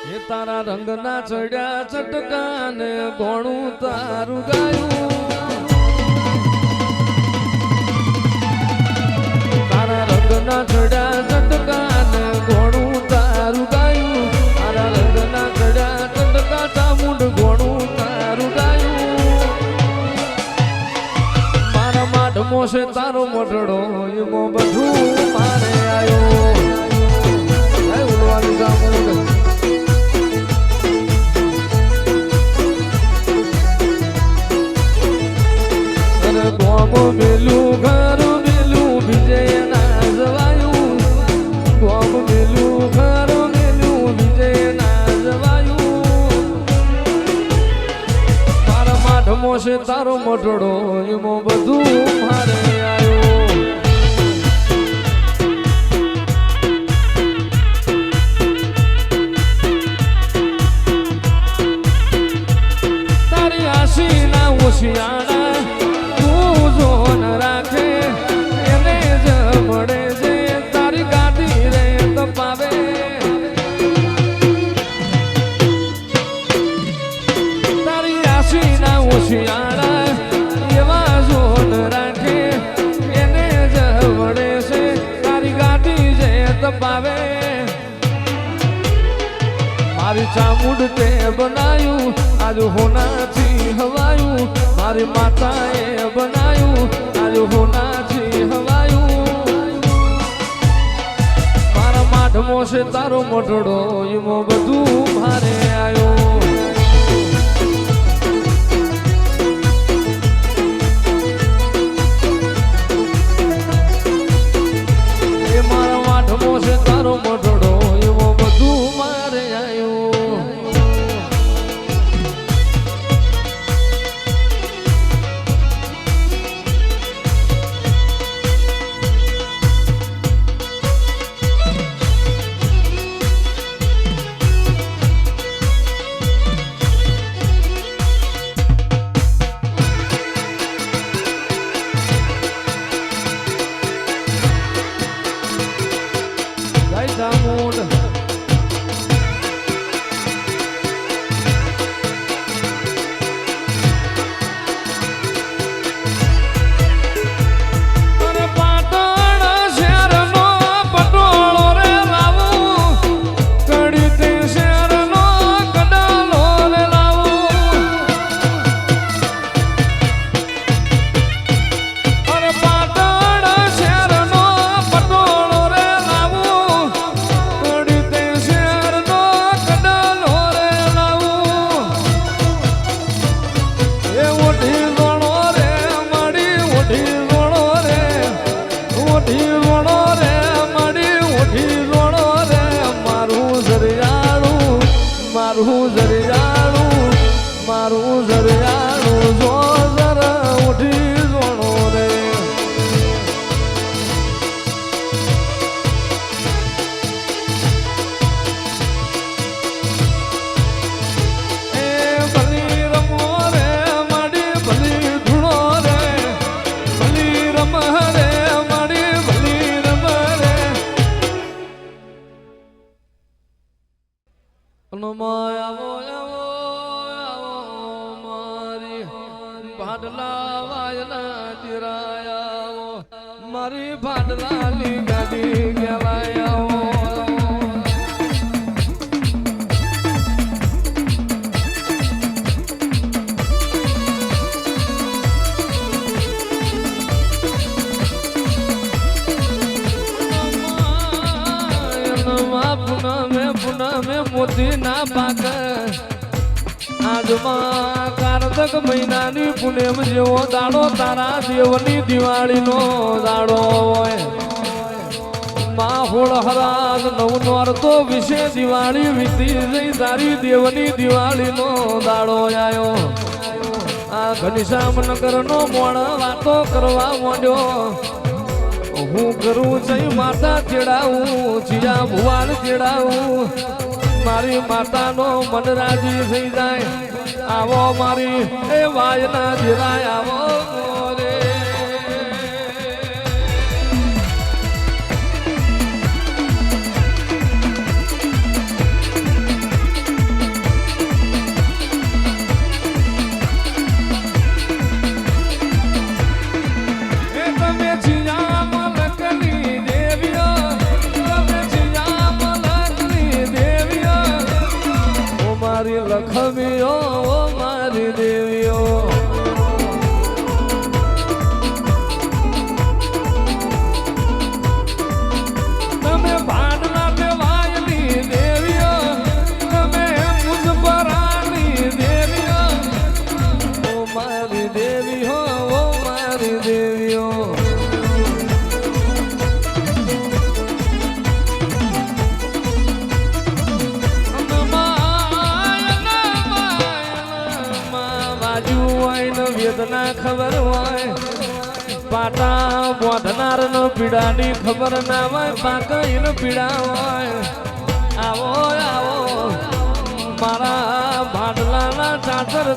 એ તારા રંગના ચડ્યા ચટકાને ઘોણું તારું ગાયું તારા રંગના ચડ્યા ચટકાને ઘોણું તારું ગાયું તારા રંગના ચડ્યા ચટકા ચામુંડ ઘોણું તારું ગાયું મારા માઢમો છે તારો મઢડો એમાં બધું મારે આવ્યો ઉડવાનું ચામુંડ ગોમ મેલું ઘર મેલું વિજય ના જવાયું ગોમ મેલું ઘર મેલું વિજય ના જવાયું મારા માઢમો છે તારો મઢડો એમાં બધું મારે આવ્યો તારી આશી ના ઓશિયાણા એવા જોન રાખે એને જ વડે છે તારી ગાડી જે તપાવે મારી ચામુંડ તે બનાયું આજ હોનાથી હવાયું મારી માતાએ બનાયું આજ હોનાથી હવાયું મારા માઢમો છે તારો મઢડો એમાં બધું મારે આવ્યો તારો મઢડો એવો બધું મારે આવ્યો ચામુંડ અરે પાટણ શહેરનો પટોળો રે લાવું કડી તે શહેરનો કડાલો રે લાવું અરે પાટણ શહેરનો પટોળો રે લાવું મારું જરિયાળું જો જરા ઉઠી જોણો રે એ ભલી રમો રે માડી ભલી ધૂણો રે ભલી રમ રે માડી ભલી રમ રે ભાડલા વાયના ચિરાયા મારી ભાડલાની ગાડી કહેવાયા પુનમે મોતી ના પાક આજમાં કારતક મહિનાની પુનેમ જેવો દાડો તારા દેવની દિવાળીનો દાડો હોય માહોળ હરાજ નવનોર તો વિશે દિવાળી વીતી જઈ તારી દેવની દિવાળીનો દાડો આવ્યો આ ઘનશ્યામનગરનો મોણ વાતો કરવા માંડ્યો હું કરું જઈ માતા ચેડાવું ચિયા ભુવાન ચેડાવું મારી માતાનો મન રાજી થઈ જાય આવો મારી એ વાયના જીરાય આવો રે લખમીઓ મારી દેવીઓ તમે ભાડના દેવાયની દેવીઓ તમે મુજબરાની દેવીઓ ઓ મારી દેવીઓ ઓ મારી દેવીઓ વેદના ખબર હોય પાટા બોધનાર નો પીડાની ખબર ના હોય પાકઈ નો પીડા હોય આવો આવો મારા ભાડલાના ચાદર